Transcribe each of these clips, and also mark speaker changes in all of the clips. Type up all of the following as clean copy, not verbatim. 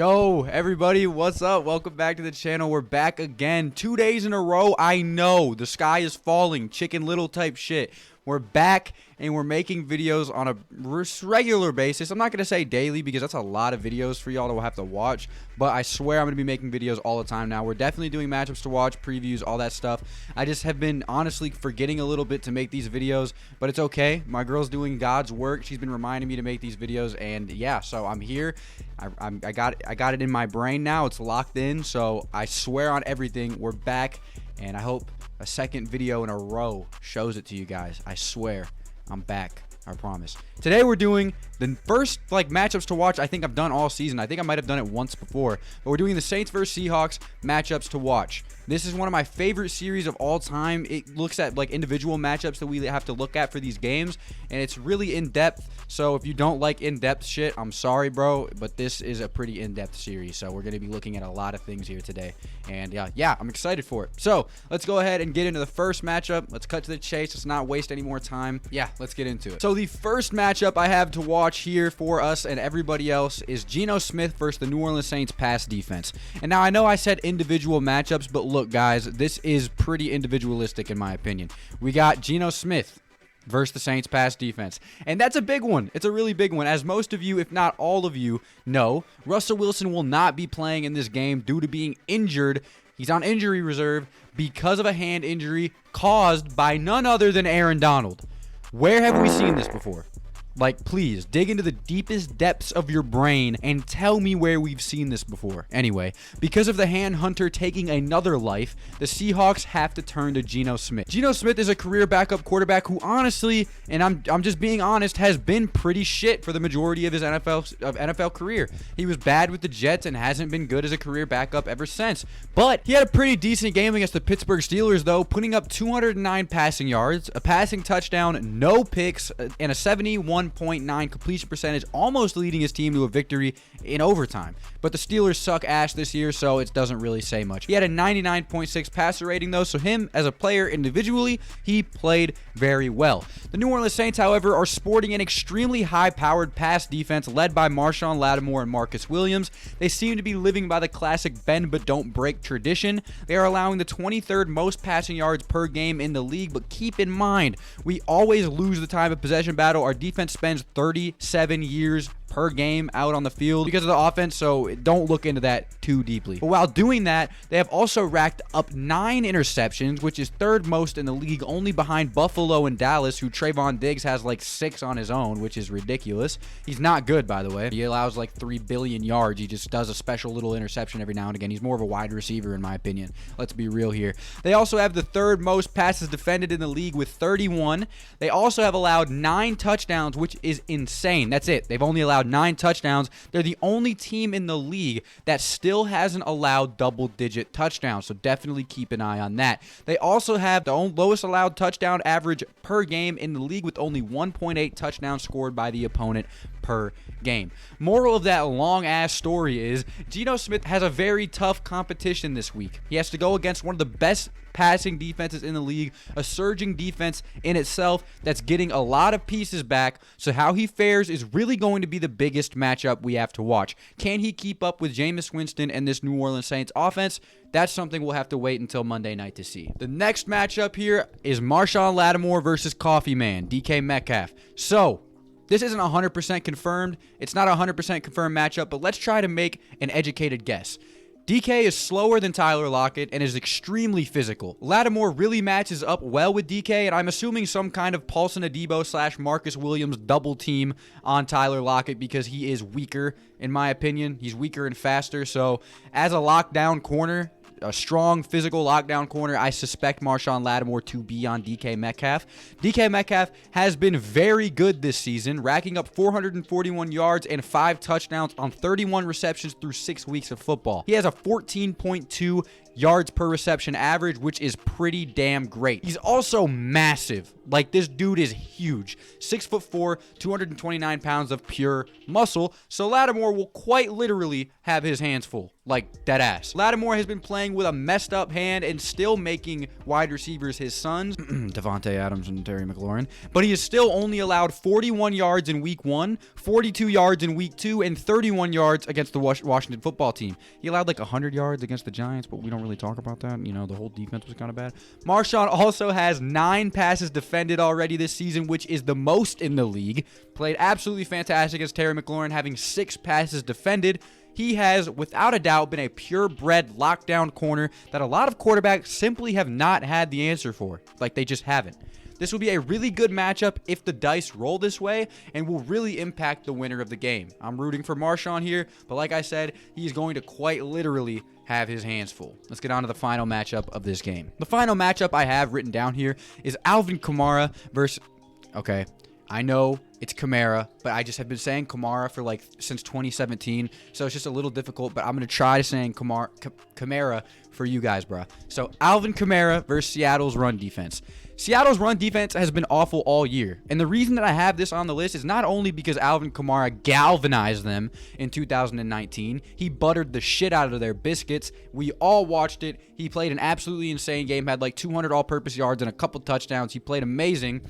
Speaker 1: Yo, everybody, what's up? Welcome back to the channel. We're back again. 2 days in a row. I know the sky is falling, Chicken Little type shit. We're back and we're making videos on a regular basis. I'm not going to say daily because that's a lot of videos for y'all to have to watch, but I swear I'm going to be making videos all the time now. We're definitely doing matchups to watch, previews, all that stuff. I just have been honestly forgetting a little bit to make these videos, but it's okay. My girl's doing God's work. She's been reminding me to make these videos, and yeah, so I'm here. I got it in my brain now. It's locked in, so I swear on everything, we're back, and I hope a second video in a row shows it to you guys. I swear I'm back. I promise. Today we're doing the first matchups to watch I think I've done all season. I think I might have done it once before, but we're doing the Saints vs Seahawks matchups to watch. This is one of my favorite series of all time. It looks at individual matchups that we have to look at for these games, and it's really in-depth. So if you don't like in-depth shit, I'm sorry, bro, but this is a pretty in-depth series. So we're going to be looking at a lot of things here today, and yeah, I'm excited for it. So let's go ahead and get into the first matchup. Let's cut to the chase. Let's not waste any more time. Yeah, let's get into it. So the first matchup I have to watch here for us and everybody else is Geno Smith versus the New Orleans Saints pass defense. And now I know I said individual matchups, but look, guys, this is pretty individualistic in my opinion. We got Geno Smith versus the Saints pass defense, and that's a big one. It's a really big one. As most of you, if not all of you, know, Russell Wilson will not be playing in this game due to being injured. He's on injury reserve because of a hand injury caused by none other than Aaron Donald. Where have we seen this before? Please, dig into the deepest depths of your brain and tell me where we've seen this before. Anyway, because of the hand hunter taking another life, the Seahawks have to turn to Geno Smith. Geno Smith is a career backup quarterback who honestly, and I'm just being honest, has been pretty shit for the majority of his NFL career. He was bad with the Jets and hasn't been good as a career backup ever since. But he had a pretty decent game against the Pittsburgh Steelers, though, putting up 209 passing yards, a passing touchdown, no picks, and a 71.9 completion percentage, almost leading his team to a victory in overtime. But the Steelers suck ass this year, so it doesn't really say much. He had a 99.6 passer rating, though, so him as a player individually, he played very well. The New Orleans Saints, however, are sporting an extremely high-powered pass defense led by Marshawn, Lattimore, and Marcus Williams. They seem to be living by the classic bend but don't break tradition. They are allowing the 23rd most passing yards per game in the league, but keep in mind, we always lose the time of possession battle. Our defense spends 37 years per game out on the field because of the offense, so don't look into that too deeply. But while doing that, they have also racked up 9 interceptions, which is third most in the league, only behind Buffalo and Dallas, who Trayvon Diggs has 6 on his own, which is ridiculous. He's not good, by the way. He allows 3 billion yards. He just does a special little interception every now and again. He's more of a wide receiver, in my opinion. Let's be real here. They also have the third most passes defended in the league with 31. They also have allowed 9 touchdowns, which is insane. That's it. They've only allowed 9 touchdowns. They're the only team in the league that still hasn't allowed double-digit touchdowns, so definitely keep an eye on that. They also have the lowest allowed touchdown average per game in the league with only 1.8 touchdowns scored by the opponent per game. Moral of that long-ass story is Geno Smith has a very tough competition this week. He has to go against one of the best passing defenses in the league, a surging defense in itself that's getting a lot of pieces back, so how he fares is really going to be the biggest matchup we have to watch. Can he keep up with Jameis Winston and this New Orleans Saints offense? That's something we'll have to wait until Monday night to see. The next matchup here is Marshawn Lattimore versus Coffeeman, DK Metcalf. So this isn't 100% confirmed. It's not a 100% confirmed matchup, but let's try to make an educated guess. DK is slower than Tyler Lockett and is extremely physical. Lattimore really matches up well with DK, and I'm assuming some kind of Paulson Adebo / Marcus Williams double team on Tyler Lockett because he is weaker, in my opinion. He's weaker and faster, so as a lockdown corner, a strong physical lockdown corner, I suspect Marshawn Lattimore to be on DK Metcalf. DK Metcalf has been very good this season, racking up 441 yards and 5 touchdowns on 31 receptions through 6 weeks of football. He has a 14.2 yards per reception average, which is pretty damn great. He's also massive. Like, this dude is huge. 6'4", 229 pounds of pure muscle. So Lattimore will quite literally have his hands full. Like, dead ass. Lattimore has been playing with a messed up hand and still making wide receivers his sons. Devontae Adams and Terry McLaurin. But he has still only allowed 41 yards in week 1, 42 yards in week 2, and 31 yards against the Washington football team. He allowed like 100 yards against the Giants, but we don't really talk about that. You know, the whole defense was kind of bad. Marshawn also has 9 passes defended already this season, which is the most in the league. Played absolutely fantastic against Terry McLaurin, having 6 passes defended. He has, without a doubt, been a purebred lockdown corner that a lot of quarterbacks simply have not had the answer for. Like, they just haven't. This will be a really good matchup if the dice roll this way and will really impact the winner of the game. I'm rooting for Marshawn here, but like I said, he's going to quite literally have his hands full. Let's get on to the final matchup of this game. The final matchup I have written down here is Alvin Kamara versus... Okay, I know it's Kamara, but I just have been saying Kamara for like since 2017, so it's just a little difficult, but I'm going to try saying Kamara for you guys, bro. So Alvin Kamara versus Seattle's run defense. Seattle's run defense has been awful all year, and the reason that I have this on the list is not only because Alvin Kamara galvanized them in 2019. He buttered the shit out of their biscuits. We all watched it. He played an absolutely insane game, had like 200 all-purpose yards and a couple touchdowns. He played amazing,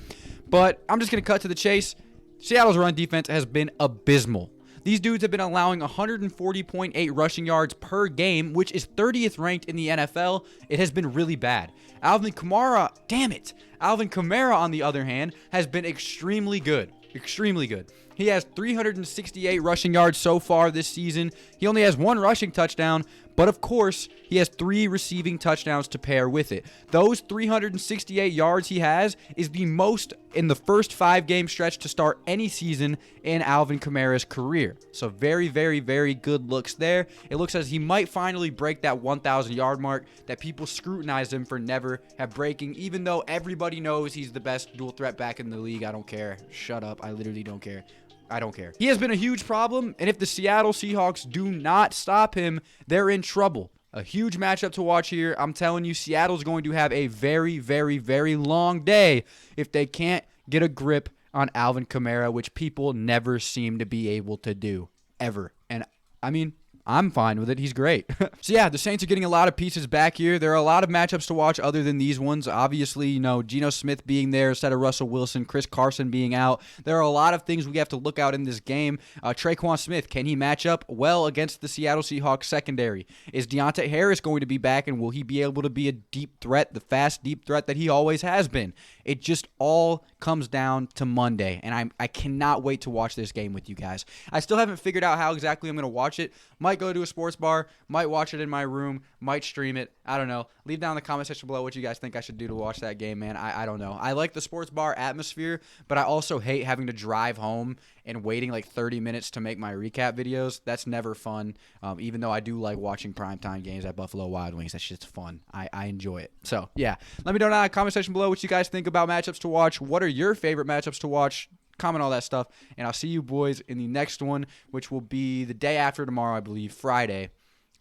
Speaker 1: but I'm just going to cut to the chase. Seattle's run defense has been abysmal. These dudes have been allowing 140.8 rushing yards per game, which is 30th ranked in the NFL. It has been really bad. Alvin Kamara, damn it. Alvin Kamara, on the other hand, has been extremely good. Extremely good. He has 368 rushing yards so far this season. He only has 1 rushing touchdown, but of course, he has 3 receiving touchdowns to pair with it. Those 368 yards he has is the most in the first 5-game stretch to start any season in Alvin Kamara's career. So very, very, very good looks there. It looks as he might finally break that 1,000-yard mark that people scrutinize him for never have breaking, even though everybody knows he's the best dual threat back in the league. I don't care. Shut up. I literally don't care. I don't care. He has been a huge problem, and if the Seattle Seahawks do not stop him, they're in trouble. A huge matchup to watch here. I'm telling you, Seattle's going to have a very, very, very long day if they can't get a grip on Alvin Kamara, which people never seem to be able to do, ever. And, I mean, I'm fine with it. He's great. So, yeah, the Saints are getting a lot of pieces back here. There are a lot of matchups to watch other than these ones. Obviously, you know, Geno Smith being there instead of Russell Wilson, Chris Carson being out. There are a lot of things we have to look out in this game. Traquan Smith, can he match up well against the Seattle Seahawks secondary? Is Deontay Harris going to be back, and will he be able to be a deep threat, the fast, deep threat that he always has been? It just all comes down to Monday, and I cannot wait to watch this game with you guys. I still haven't figured out how exactly I'm going to watch it. Might go to a sports bar, might watch it in my room, might stream it. I don't know. Leave down in the comment section below what you guys think I should do to watch that game, man. I don't know. I like the sports bar atmosphere, but I also hate having to drive home and waiting like 30 minutes to make my recap videos. That's never fun, even though I do like watching primetime games at Buffalo Wild Wings. That shit's fun. I enjoy it. So, yeah. Let me know down in the comment section below what you guys think about matchups to watch. What are your favorite matchups to watch? Comment all that stuff, and I'll see you boys in the next one, which will be the day after tomorrow, I believe, Friday,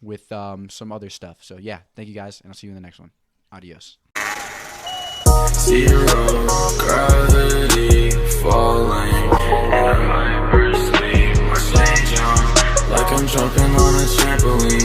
Speaker 1: with some other stuff. So, yeah, thank you guys, and I'll see you in the next one. Adios.
Speaker 2: Zero gravity falling, and I might burst leave my stage on like I'm jumping on a trampoline.